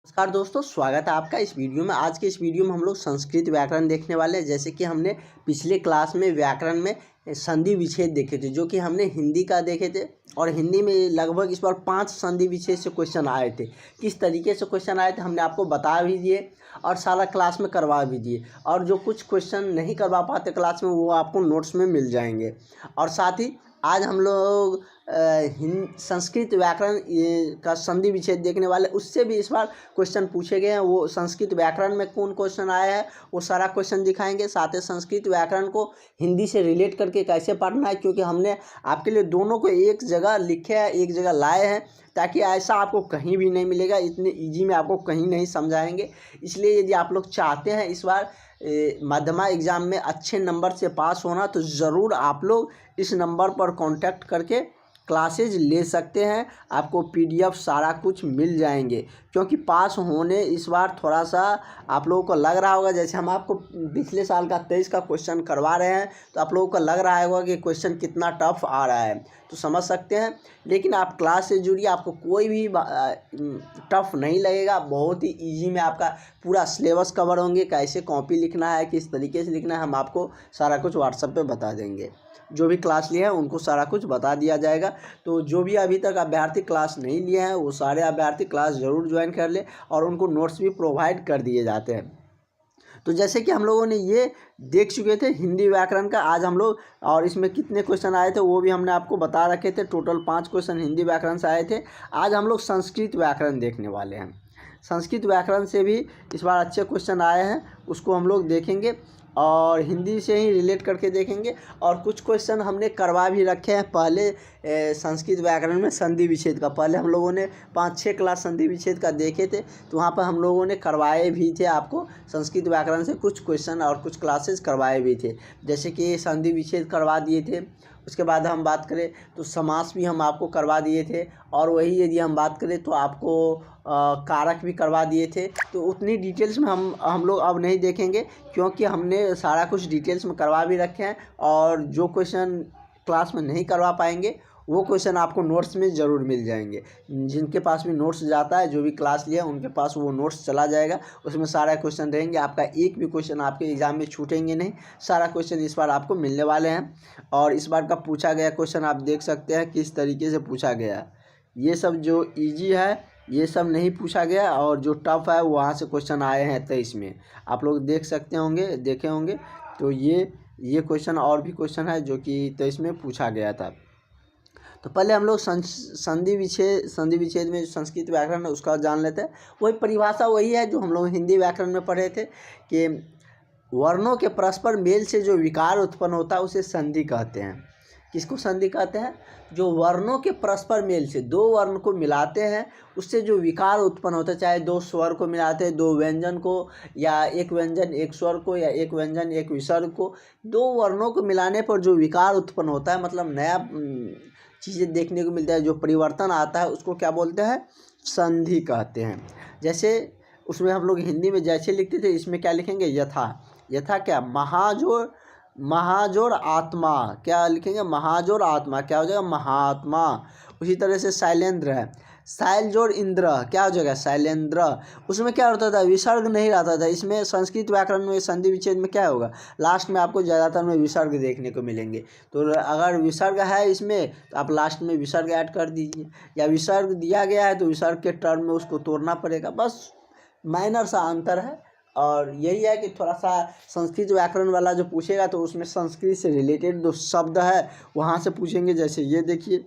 नमस्कार दोस्तों, स्वागत है आपका इस वीडियो में। आज के इस वीडियो में हम लोग संस्कृत व्याकरण देखने वाले हैं। जैसे कि हमने पिछले क्लास में व्याकरण में संधि विच्छेद देखे थे, जो कि हमने हिंदी का देखे थे। और हिंदी में लगभग इस बार 5 संधि विच्छेद से क्वेश्चन आए थे। किस तरीके से क्वेश्चन आए थे हमने आपको बता भी दिए और सारा क्लास में करवा भी दिए। और जो कुछ क्वेश्चन नहीं करवा पाते क्लास में, वो आपको नोट्स में मिल जाएंगे। और साथ ही आज हम लोग संस्कृत व्याकरण का संधि विच्छेद देखने वाले। उससे भी इस बार क्वेश्चन पूछे गए हैं। वो संस्कृत व्याकरण में कौन क्वेश्चन आया है वो सारा क्वेश्चन दिखाएंगे। साथ ही संस्कृत व्याकरण को हिंदी से रिलेट करके कैसे पढ़ना है, क्योंकि हमने आपके लिए दोनों को एक जगह लिखे हैं, एक जगह लाए हैं, ताकि ऐसा आपको कहीं भी नहीं मिलेगा। इतने ईजी में आपको कहीं नहीं समझाएंगे। इसलिए यदि आप लोग चाहते हैं इस बार माध्यमिक एग्ज़ाम में अच्छे नंबर से पास होना, तो ज़रूर आप लोग इस नंबर पर कांटेक्ट करके क्लासेज ले सकते हैं। आपको पीडीएफ सारा कुछ मिल जाएंगे। क्योंकि पास होने इस बार थोड़ा सा आप लोगों को लग रहा होगा, जैसे हम आपको पिछले साल का 23 का क्वेश्चन करवा रहे हैं, तो आप लोगों को लग रहा होगा कि क्वेश्चन कितना टफ आ रहा है, तो समझ सकते हैं। लेकिन आप क्लास से जुड़िए, आपको कोई भी टफ नहीं लगेगा। बहुत ही ईजी में आपका पूरा सिलेबस कवर होंगे। कैसे कॉपी लिखना है, किस तरीके से लिखना है, हम आपको सारा कुछ व्हाट्सएप पे बता देंगे। जो भी क्लास लिए हैं उनको सारा कुछ बता दिया जाएगा। तो जो भी अभी तक अभ्यर्थी क्लास नहीं लिए हैं, वो सारे अभ्यर्थी क्लास ज़रूर ज्वाइन कर ले, और उनको नोट्स भी प्रोवाइड कर दिए जाते हैं। तो जैसे कि हम लोगों ने ये देख चुके थे हिंदी व्याकरण का, आज हम लोग, और इसमें कितने क्वेश्चन आए थे वो भी हमने आपको बता रखे थे। टोटल 5 क्वेश्चन हिंदी व्याकरण से आए थे। आज हम लोग संस्कृत व्याकरण देखने वाले हैं। संस्कृत व्याकरण से भी इस बार अच्छे क्वेश्चन आए हैं, उसको हम लोग देखेंगे और हिंदी से ही रिलेट करके देखेंगे। और कुछ क्वेश्चन हमने करवा भी रखे हैं पहले संस्कृत व्याकरण में संधि विच्छेद का। पहले हम लोगों ने 5-6 क्लास संधि विच्छेद का देखे थे, तो वहाँ पर हम लोगों ने करवाए भी थे आपको संस्कृत व्याकरण से कुछ क्वेश्चन, और कुछ क्लासेस करवाए भी थे। जैसे कि संधि विच्छेद करवा दिए थे। उसके बाद हम बात करें तो समास भी हम आपको करवा दिए थे। और वही यदि हम बात करें तो आपको कारक भी करवा दिए थे। तो उतनी डिटेल्स में हम लोग अब नहीं देखेंगे, क्योंकि हमने सारा कुछ डिटेल्स में करवा भी रखे हैं। और जो क्वेश्चन क्लास में नहीं करवा पाएंगे, वो क्वेश्चन आपको नोट्स में ज़रूर मिल जाएंगे। जिनके पास भी नोट्स जाता है, जो भी क्लास लिया उनके पास वो नोट्स चला जाएगा। उसमें सारा क्वेश्चन रहेंगे। आपका एक भी क्वेश्चन आपके एग्ज़ाम में छूटेंगे नहीं। सारा क्वेश्चन इस बार आपको मिलने वाले हैं। और इस बार का पूछा गया क्वेश्चन आप देख सकते हैं किस तरीके से पूछा गया। ये सब जो ईजी है ये सब नहीं पूछा गया, और जो टफ है वहाँ से क्वेश्चन आए हैं 23 में। आप लोग देख सकते होंगे, देखे होंगे। तो ये क्वेश्चन और भी क्वेश्चन है जो कि 23 में पूछा गया था। तो पहले हम लोग संधि विच्छेद में जो संस्कृत व्याकरण है उसका जान लेते हैं। वही परिभाषा वही है जो हम लोग हिंदी व्याकरण में पढ़े थे, कि वर्णों के परस्पर मेल से जो विकार उत्पन्न होता है उसे संधि कहते हैं। किसको संधि कहते हैं? जो वर्णों के परस्पर मेल से, दो वर्ण को मिलाते हैं, उससे जो विकार उत्पन्न होता है, चाहे दो स्वर को मिलाते हैं, दो व्यंजन को, या एक व्यंजन एक स्वर को, या एक व्यंजन एक विसर्ग को, दो वर्णों को मिलाने पर जो विकार उत्पन्न होता है, मतलब नया चीज़ें देखने को मिलता है, जो परिवर्तन आता है, उसको क्या बोलते हैं? संधि कहते हैं। जैसे उसमें हम लोग हिंदी में जैसे लिखते थे, इसमें क्या लिखेंगे? यथा क्या? महाजोड़ आत्मा। क्या लिखेंगे? महाजोड़ आत्मा। क्या हो जाएगा? महात्मा। उसी तरह से शैलेंद्र है, शैल जोड़ इंद्र, क्या हो जाएगा? शैलेंद्र। उसमें क्या होता था? विसर्ग नहीं रहता था। इसमें संस्कृत व्याकरण में संधि विच्छेद में क्या होगा? लास्ट में आपको ज़्यादातर में विसर्ग देखने को मिलेंगे। तो अगर विसर्ग है इसमें, तो आप लास्ट में विसर्ग ऐड कर दीजिए, या विसर्ग दिया गया है तो विसर्ग के टर्म में उसको तोड़ना पड़ेगा। बस माइनर सा अंतर है। और यही है कि थोड़ा सा संस्कृत व्याकरण वाला जो पूछेगा तो उसमें संस्कृत से रिलेटेड जो शब्द है वहाँ से पूछेंगे। जैसे ये देखिए,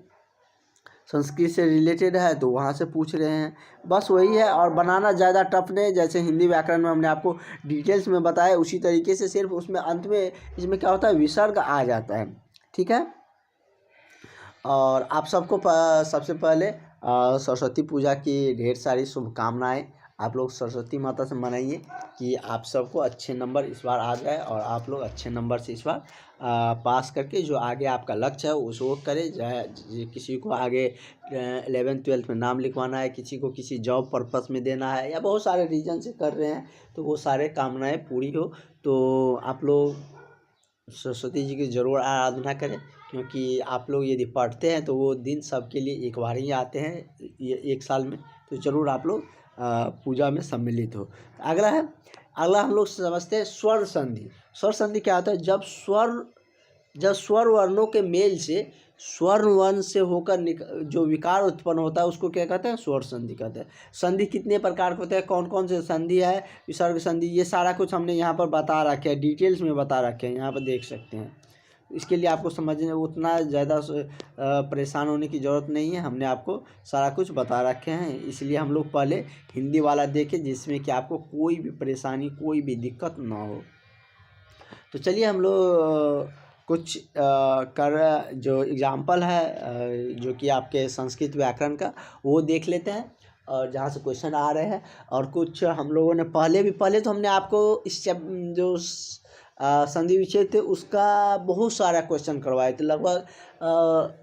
संस्कृत से रिलेटेड है तो वहाँ से पूछ रहे हैं। बस वही है, और बनाना ज़्यादा टफ नहीं। जैसे हिंदी व्याकरण में हमने आपको डिटेल्स में बताया, उसी तरीके से सिर्फ उसमें अंत में इसमें क्या होता है? विसर्ग आ जाता है। ठीक है। और आप सबको सबसे पहले सरस्वती पूजा की ढेर सारी शुभकामनाएं। आप लोग सरस्वती माता से मनाइए कि आप सबको अच्छे नंबर इस बार आ जाए, और आप लोग अच्छे नंबर से इस बार पास करके जो आगे आपका लक्ष्य है उसको करें। चाहे किसी को आगे 11th-12th में नाम लिखवाना है, किसी को किसी जॉब पर्पस में देना है, या बहुत सारे रीजन से कर रहे हैं, तो वो सारे कामनाएं पूरी हो। तो आप लोग सरस्वती जी की ज़रूर आराधना करें, क्योंकि आप लोग यदि पढ़ते हैं तो वो दिन सबके लिए एक बार ही आते हैं, ये एक साल में। तो ज़रूर आप लोग पूजा में सम्मिलित हो। अगला हम लोग समझते हैं स्वर संधि। स्वर संधि क्या होता है? जब स्वर वर्णों के मेल से स्वर वर्ण से होकर जो विकार उत्पन्न होता है उसको क्या कहते हैं? स्वर संधि कहते हैं। संधि कितने प्रकार के होते हैं, कौन कौन से संधि है, विसर्ग संधि, ये सारा कुछ हमने यहाँ पर बता रखा है, डिटेल्स में बता रखे हैं, यहाँ पर देख सकते हैं। इसके लिए आपको समझने उतना ज़्यादा परेशान होने की ज़रूरत नहीं है, हमने आपको सारा कुछ बता रखे हैं। इसलिए हम लोग पहले हिंदी वाला देखें जिसमें कि आपको कोई भी परेशानी, कोई भी दिक्कत ना हो। तो चलिए हम लोग कुछ जो एग्जाम्पल है जो कि आपके संस्कृत व्याकरण का, वो देख लेते हैं और जहाँ से क्वेश्चन आ रहे हैं। और कुछ हम लोगों ने पहले तो हमने आपको इस जो संधि विच्छेद थे उसका बहुत सारा क्वेश्चन करवाए थे, लगभग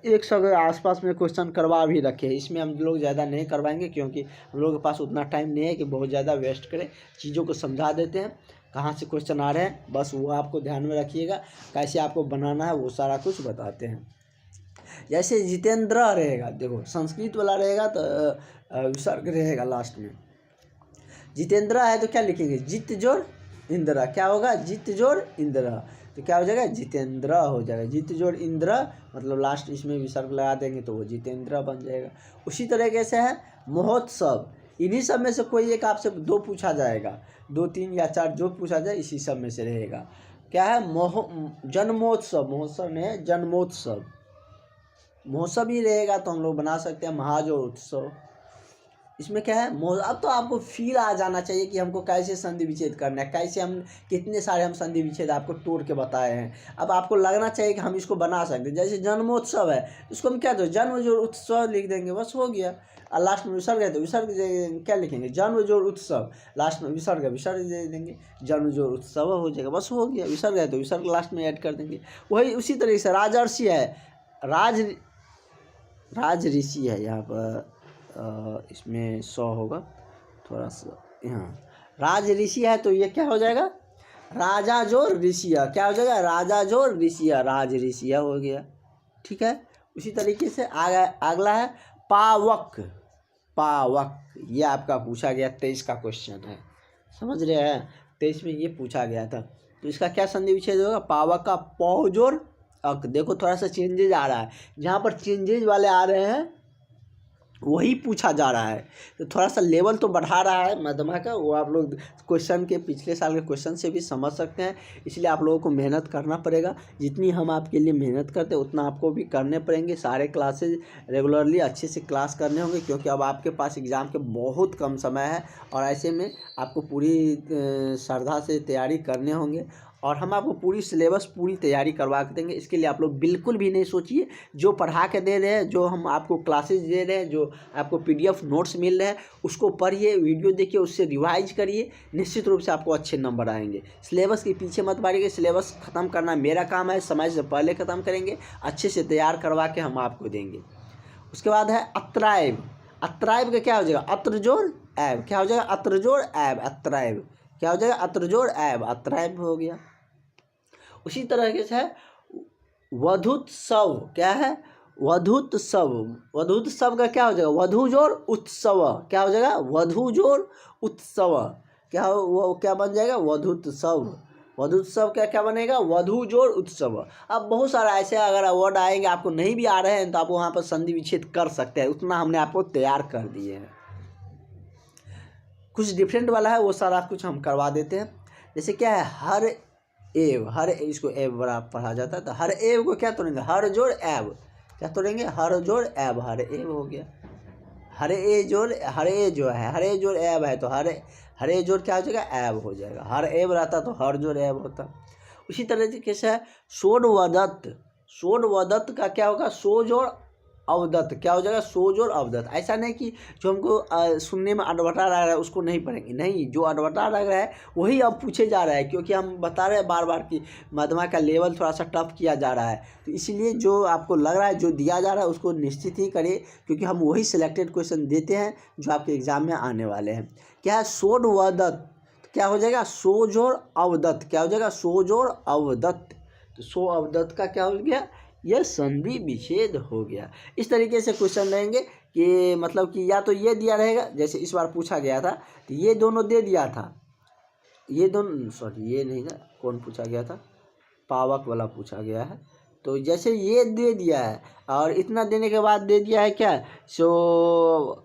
100 के आसपास में क्वेश्चन करवा भी रखे। इसमें हम लोग ज़्यादा नहीं करवाएंगे क्योंकि हम लोगों के पास उतना टाइम नहीं है कि बहुत ज़्यादा वेस्ट करें। चीज़ों को समझा देते हैं, कहाँ से क्वेश्चन आ रहे हैं, बस वो आपको ध्यान में रखिएगा। कैसे आपको बनाना है वो सारा कुछ बताते हैं। जैसे जितेंद्र रहेगा, देखो संस्कृत वाला रहेगा तो विसर्ग रहेगा लास्ट में। जितेंद्र है तो क्या लिखेंगे? जित जोड़ इंद्र, क्या होगा? जित जोड़ इंद्र, तो क्या हो जाएगा? जितेंद्र हो जाएगा। जित जोड़ इंद्र मतलब लास्ट इसमें विसर्ग लगा देंगे तो वो जितेंद्र बन जाएगा। उसी तरीके से है महोत्सव। इन्हीं सब में से कोई एक आपसे 2 पूछा जाएगा, 2, 3 या 4 जो पूछा जाए इसी सब में से रहेगा। क्या है? जन्मोत्सव। महोत्सव नहीं है, जन्मोत्सव। महोत्सव ही रहेगा तो हम लोग बना सकते हैं महाजोड़ उत्सव। इसमें क्या है? अब तो आपको फील आ जाना चाहिए कि हमको कैसे संधि विच्छेद करना है, कैसे हम कितने सारे हम संधि विच्छेद आपको तोड़ के बताए हैं। अब आपको लगना चाहिए कि हम इसको बना सकते हैं। जैसे जन्मोत्सव है, इसको हम क्या दो? जन्म जोड़ उत्सव लिख देंगे, बस हो गया। और लास्ट में विसर्ग है तो विसर्ग क्या लिखेंगे? जन्म जोड़ उत्सव, लास्ट में विसर्ग दे देंगे, जन्म जोड़ उत्सव हो जाएगा, बस हो गया। विसर्ग है तो विसर्ग लास्ट में ऐड कर देंगे। वही उसी तरीके से राजर्षि है, राज ऋषि है, यहाँ पर इसमें 100 होगा थोड़ा सा यहाँ। राज ऋषि है तो ये क्या हो जाएगा? राजा जोड़ ऋषिया, क्या हो जाएगा? राजा जोड़ ऋषिया, राज ऋषिया हो गया। ठीक है। उसी तरीके से अगला है पावक। ये आपका पूछा गया 23 का क्वेश्चन है, समझ रहे हैं? 23 में ये पूछा गया था। तो इसका क्या संधि विच्छेद होगा? पावक का पौ जोड़ अक। देखो थोड़ा सा चेंजेज आ रहा है, जहाँ पर चेंजेज वाले आ रहे हैं वही पूछा जा रहा है। तो थोड़ा सा लेवल तो बढ़ा रहा है मध्यमा का, वो आप लोग क्वेश्चन के पिछले साल के क्वेश्चन से भी समझ सकते हैं। इसलिए आप लोगों को मेहनत करना पड़ेगा। जितनी हम आपके लिए मेहनत करते हैं उतना आपको भी करने पड़ेंगे। सारे क्लासेज रेगुलरली अच्छे से क्लास करने होंगे क्योंकि अब आपके पास एग्ज़ाम के बहुत कम समय है और ऐसे में आपको पूरी श्रद्धा से तैयारी करने होंगे और हम आपको पूरी सिलेबस पूरी तैयारी करवा के देंगे। इसके लिए आप लोग बिल्कुल भी नहीं सोचिए, जो पढ़ा के दे रहे हैं, जो हम आपको क्लासेस दे रहे हैं, जो आपको PDF नोट्स मिल रहे हैं उसको पढ़िए, वीडियो देखिए, उससे रिवाइज करिए, निश्चित रूप से आपको अच्छे नंबर आएंगे। सिलेबस के पीछे मत भागिए, सिलेबस ख़त्म करना मेरा काम है, समय से पहले ख़त्म करेंगे, अच्छे से तैयार करवा के हम आपको देंगे। उसके बाद है अत्राइब। अत्राइब का क्या हो जाएगा? अत्र जोड़ ऐब, क्या हो जाएगा? अत्र जोड़ ऐब, अत्राइब, क्या हो जाएगा? अत्र जोड़ ऐब, अत्राइब हो गया। उसी तरह से है वधुत्सव। क्या है? वधुत्सव। वधुत्सव का क्या हो जाएगा? वधु जोड़ उत्सव, क्या हो जाएगा? वधु जोड़ उत्सव, क्या बन जाएगा? वधुत्सव। वधुत्सव क्या बनेगा? वधु जोड़ उत्सव। अब बहुत सारा ऐसे अगर वर्ड आएंगे आपको नहीं भी आ रहे हैं तो आप वहाँ पर संधि विच्छेद कर सकते हैं, उतना हमने आपको तैयार कर दिए हैं। कुछ डिफरेंट वाला है वो सारा कुछ हम करवा देते हैं। जैसे क्या है? हर एव, इसको एव बड़ा पढ़ा जाता है तो हर एव को क्या तोड़ेंगे? हर जोड़ एव, क्या तोड़ेंगे? हर जोड़ एव, हर एव हो गया। हर ए जोड़ एव है तो हर ए जोड़ क्या हो जाएगा? एव हो जाएगा। हर एव रहता तो हर जोड़ एव होता। उसी तरीके से सोडवदत्त का क्या होगा? सो जोड़ अवदत्त, क्या हो जाएगा? सो जोड़ अवदत्त। ऐसा नहीं कि जो हमको सुनने में अटपटा लग रहा है उसको नहीं पढ़ेंगे, नहीं, जो अटपटा लग रहा है वही अब पूछे जा रहा है क्योंकि हम बता रहे हैं बार बार कि मध्यमा का लेवल थोड़ा सा टफ किया जा रहा है। तो इसलिए जो आपको लग रहा है, जो दिया जा रहा है उसको निश्चित ही करिए क्योंकि हम वही सिलेक्टेड क्वेश्चन देते हैं जो आपके एग्जाम में आने वाले हैं। क्या है? सोडवदत्त, क्या हो जाएगा? सो जोड़ अवदत्त, क्या हो जाएगा? सो जोड़ अवदत्त। तो सो अवदत्त का क्या हो गया? यह संधि विच्छेद हो गया। इस तरीके से क्वेश्चन रहेंगे कि मतलब कि या तो ये दिया रहेगा, जैसे इस बार पूछा गया था तो ये दोनों दे दिया था, ये दोनों, सॉरी ये नहीं था, कौन पूछा गया था, पावक वाला पूछा गया है। तो जैसे ये दे दिया है और इतना देने के बाद दे दिया है क्या, सो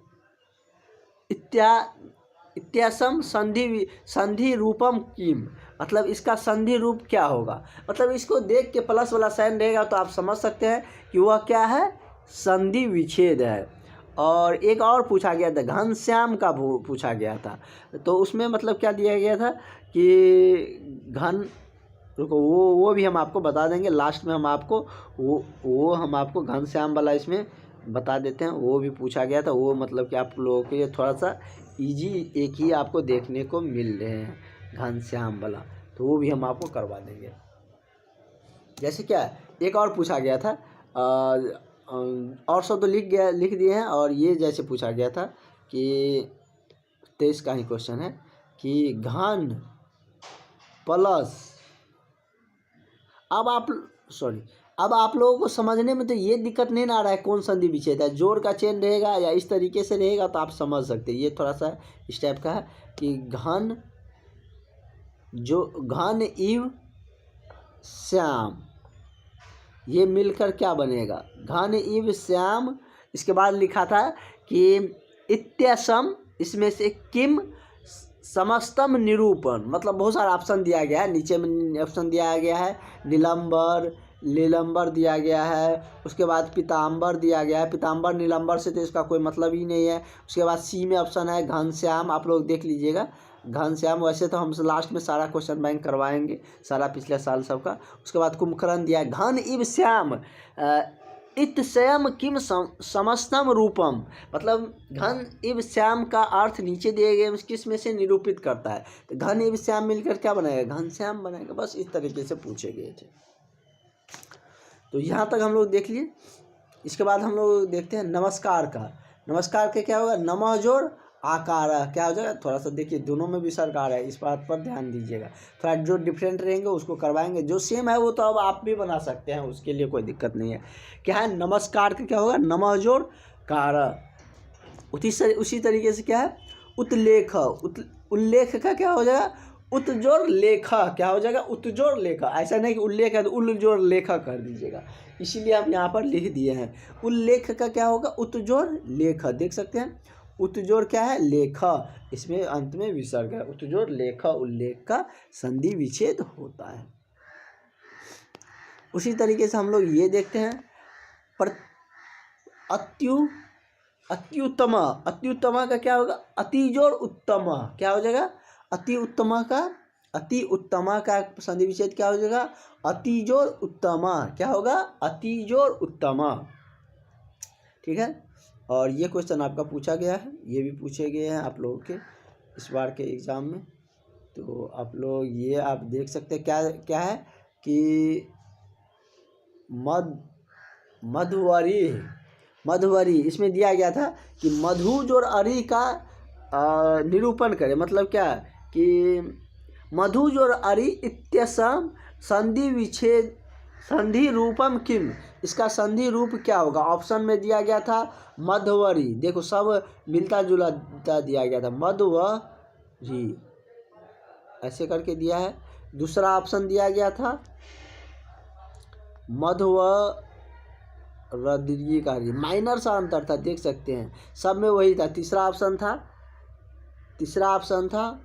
इत्यासम संधि रूपम किम, मतलब इसका संधि रूप क्या होगा। मतलब इसको देख के प्लस वाला साइन रहेगा तो आप समझ सकते हैं कि वह क्या है, संधि विच्छेद है। और एक और पूछा गया था, घनश्याम का पूछा गया था, तो उसमें मतलब क्या दिया गया था कि रुको वो भी हम आपको बता देंगे लास्ट में, हम आपको वो हम आपको घनश्याम वाला इसमें बता देते हैं। वो भी पूछा गया था, वो मतलब कि आप लोगों के लिए थोड़ा सा इजी एक ही आपको देखने को मिल रहे हैं घनश्याम वाला, तो वो भी हम आपको करवा देंगे। जैसे क्या एक और पूछा गया था, और सब तो लिख दिए हैं, और ये जैसे पूछा गया था कि 23 का ही क्वेश्चन है कि घन प्लस, अब आप लोगों को समझने में तो ये दिक्कत नहीं ना आ रहा है कौन संधि विच्छेद है, जोड़ का चेन रहेगा या इस तरीके से रहेगा तो आप समझ सकते हैं। ये थोड़ा सा इस टाइप का है कि घन इव श्याम, ये मिलकर क्या बनेगा, घन इव श्याम। इसके बाद लिखा था कि इत्यसम, इसमें से किम समस्तम निरूपण, मतलब बहुत सारा ऑप्शन दिया गया है, नीचे में ऑप्शन दिया गया है, नीलंबर दिया गया है, उसके बाद पीताम्बर दिया गया है, पीताम्बर नीलंबर से तो इसका कोई मतलब ही नहीं है। उसके बाद सी में ऑप्शन है घनश्याम, आप लोग देख लीजिएगा घनश्याम। वैसे तो हम लास्ट में सारा क्वेश्चन बैंक करवाएंगे, सारा पिछले साल सबका। उसके बाद कुंभकर्ण दिया है, घन इव श्याम इत्स्यम किम समस्तम रूपम, मतलब घन इव श्याम का अर्थ नीचे दिए गए किस में से निरूपित करता है, तो घन इव श्याम मिलकर क्या बनाएगा, घनश्याम बनाएगा। बस इस तरीके से पूछे गए थे। तो यहाँ तक हम लोग देख लिए। इसके बाद हम लोग देखते हैं नमस्कार का। नमस्कार के क्या होगा, नमः जोड़ आकार क्या हो जाएगा, थोड़ा सा देखिए दोनों में भी सरकार है, इस बात पर ध्यान दीजिएगा। थोड़ा जो डिफरेंट रहेंगे उसको करवाएंगे, जो सेम है वो तो अब आप भी बना सकते हैं, उसके लिए कोई दिक्कत नहीं है। क्या है, नमस्कार का क्या होगा, नमः जोड़ कार। उसी तरीके से क्या है, उत्लेख, उल्लेख का क्या हो जाएगा, उत्जोड़ लेखा, क्या हो जाएगा, उत्जोड़ लेखा। ऐसा नहीं कि उल्लेख है तो उल्जोड़ लेखा कर दीजिएगा, इसीलिए आप यहाँ पर लिख दिए हैं। उल्लेख का क्या होगा, उत्जोड़ लेखा, देख सकते हैं उत्जोड़ क्या है, लेखा, इसमें अंत में विसर्ग है। उत्जोड़ लेखा उल्लेख का संधि विच्छेद होता है। उसी तरीके से हम लोग ये देखते हैं पर अत्युत्तमा का क्या होगा, अतिजोड़ उत्तम, क्या हो जाएगा, अति उत्तमा का संधि विच्छेद क्या हो जाएगा, अतिजोड़ उत्तमा, क्या होगा, अतिजोड़ उत्तमा। ठीक है, और ये क्वेश्चन आपका पूछा गया है, ये भी पूछे गए हैं आप लोगों के इस बार के एग्ज़ाम में। तो आप लोग ये आप देख सकते हैं क्या है कि मधुवरी, इसमें दिया गया था कि मधु जोड़ अरी का निरूपण करें। मतलब क्या कि मधु जोड़ अरी इत्यसम संधि विच्छेद संधि रूपम किम, इसका संधि रूप क्या होगा। ऑप्शन में दिया गया था मधुवरी, देखो सब मिलता जुलता दिया गया था, मधुवरी ऐसे करके दिया है। दूसरा ऑप्शन दिया गया था मधुवरी, माइनर सा अंतर था, देख सकते हैं सब में वही था। तीसरा ऑप्शन था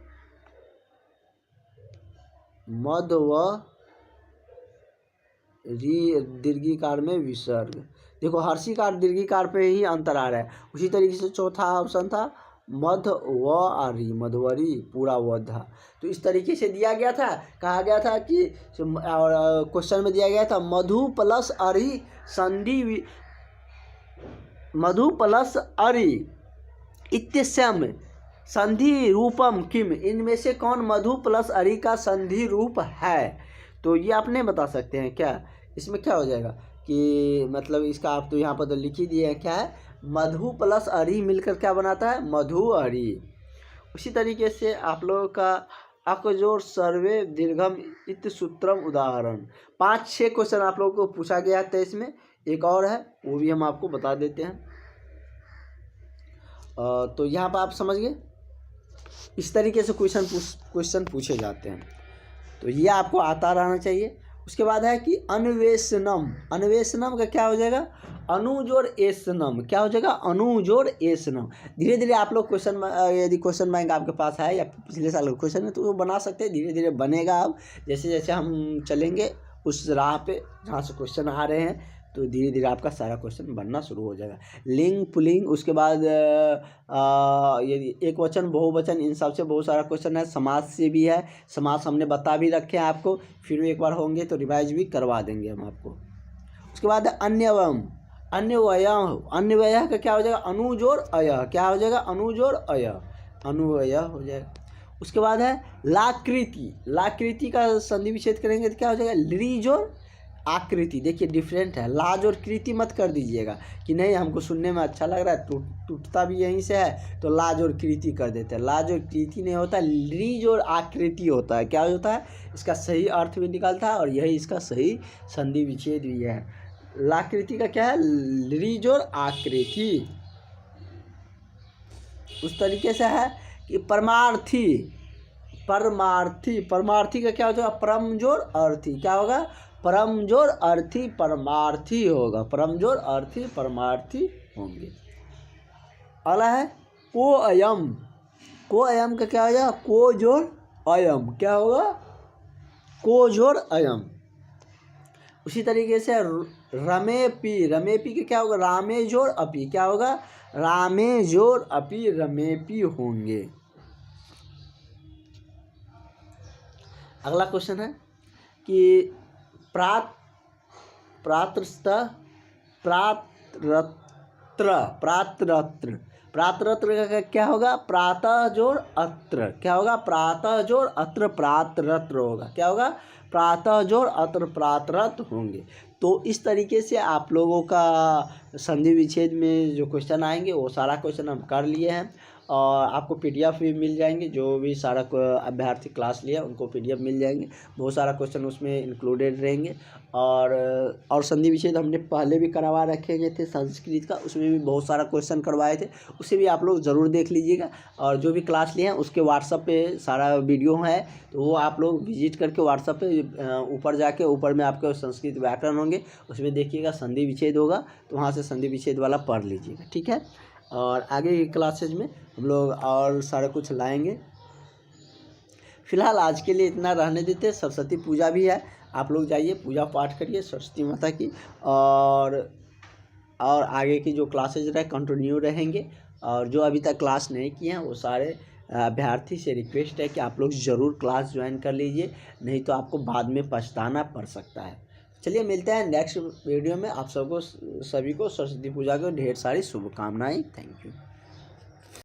दीर्घिकार में विसर्ग, देखो हर्षिकार दीर्घिकार पे ही अंतर आ रहा है। उसी तरीके से चौथा ऑप्शन था मधुवरी पूरा व था। तो इस तरीके से दिया गया था, कहा गया था कि और क्वेश्चन में दिया गया था मधु प्लस अरि इत्यस्यम संधि रूपम किम, इनमें से कौन मधु प्लस अरि का संधि रूप है। तो ये आप नहीं बता सकते हैं क्या, इसमें क्या हो जाएगा कि मतलब इसका आप तो यहाँ पर तो लिख ही दिए हैं, क्या है, मधु प्लस अरि मिलकर क्या बनाता है, मधु अरि। उसी तरीके से आप लोगों का अकजोड़ सर्वे दीर्घम इत सूत्रम उदाहरण 5-6 क्वेश्चन आप लोगों को पूछा गया है 23 में। एक और है वो भी हम आपको बता देते हैं। तो यहाँ पर आप समझ गए, इस तरीके से क्वेश्चन पूछे जाते हैं, तो ये आपको आता रहना चाहिए। उसके बाद है कि अन्वेषणम, अन्वेषणम का क्या हो जाएगा, अनु जोड़ एसनम, क्या हो जाएगा, अनु जोड़ एसनम। धीरे धीरे आप लोग क्वेश्चन, यदि क्वेश्चन बैंक आपके पास है या पिछले साल का क्वेश्चन है तो वो बना सकते हैं, धीरे धीरे बनेगा। अब जैसे जैसे हम चलेंगे उस राह पे जहाँ से क्वेश्चन आ रहे हैं, तो धीरे धीरे आपका सारा क्वेश्चन बनना शुरू हो जाएगा। लिंग पुलिंग, उसके बाद ये एक वचन बहुवचन, इन सब से बहुत सारा क्वेश्चन है। समाज से भी है, समाज हमने बता भी रखे हैं आपको, फिर एक बार होंगे तो रिवाइज भी करवा देंगे हम आपको। उसके बाद अन्यवम, अन्यवय, अन्यवय का क्या हो जाएगा, अनुजोड़ अय, क्या हो जाएगा, अनुजोड़ अय, अनुवय हो जाएगा। उसके बाद है लाकृति, लाकृति का संधि विच्छेद करेंगे तो क्या हो जाएगा, लिजोड़ आकृति। देखिए डिफरेंट है, लाज और कृति मत कर दीजिएगा कि नहीं हमको सुनने में अच्छा लग रहा है, टूटता भी यहीं से है तो लाज और कृति कर देते हैं। लाज और कृति नहीं होता, लीज और आकृति होता है। क्या होता है, इसका सही अर्थ भी निकलता है और यही इसका सही संधि विच्छेद भी है। लाकृति का क्या है, लीज और आकृति। उस तरीके से है कि परमार्थी, परमार्थी, परमार्थी का क्या होगा, परम जोड़ अर्थी, क्या होगा, परम जोड़ अर्थी परमार्थी होगा, परम जोड़ अर्थी परमार्थी होंगे। अगला है को अयम, को अयम का क्या हो जाएगा, को जोड़ अयम, क्या होगा, को जोड़ अयम। उसी तरीके से रमेपी, रमेपी का क्या होगा, रामे जोड़ अपी, क्या होगा, रामे जोड़ अपी रमेपी होंगे। अगला क्वेश्चन है कि प्रात्रस्थ, प्रात्रत्र, प्रात्रत्र, प्रात्रत्र का क्या होगा, प्रातः जोड़ अत्र, क्या होगा, प्रातः जोड़ अत्र प्रात्रत्र होगा, क्या होगा, प्रातः जोड़ अत्र प्रात्रत्र होंगे। तो इस तरीके से आप लोगों का संधि विच्छेद में जो क्वेश्चन आएंगे वो सारा क्वेश्चन हम कर लिए हैं और आपको पीडीएफ भी मिल जाएंगे। जो भी सारा अभ्यर्थी क्लास लिया उनको पीडीएफ मिल जाएंगे, बहुत सारा क्वेश्चन उसमें इंक्लूडेड रहेंगे। और संधि विच्छेद हमने पहले भी करवा रखे गए थे संस्कृत का, उसमें भी बहुत सारा क्वेश्चन करवाए थे, उसे भी आप लोग ज़रूर देख लीजिएगा। और जो भी क्लास लिए हैं उसके व्हाट्सएप पे सारा वीडियो है, तो वो आप लोग विजिट करके व्हाट्सएप पे ऊपर जाके, ऊपर में आपके संस्कृत व्याकरण होंगे, उसमें देखिएगा संधि विच्छेद होगा, तो वहाँ से संधि विच्छेद वाला पढ़ लीजिएगा, ठीक है। और आगे की क्लासेज में हम लोग और सारा कुछ लाएंगे। फिलहाल आज के लिए इतना रहने देते। सरस्वती पूजा भी है, आप लोग जाइए पूजा पाठ करिए सरस्वती माता की, और आगे की जो क्लासेज रहे कंटिन्यू रहेंगे। और जो अभी तक क्लास नहीं किए हैं वो सारे अभ्यर्थी से रिक्वेस्ट है कि आप लोग ज़रूर क्लास ज्वाइन कर लीजिए, नहीं तो आपको बाद में पछताना पड़ सकता है। चलिए मिलते हैं नेक्स्ट वीडियो में। आप सबको सभी को सरस्वती पूजा की ढेर सारी शुभकामनाएं। Thank you.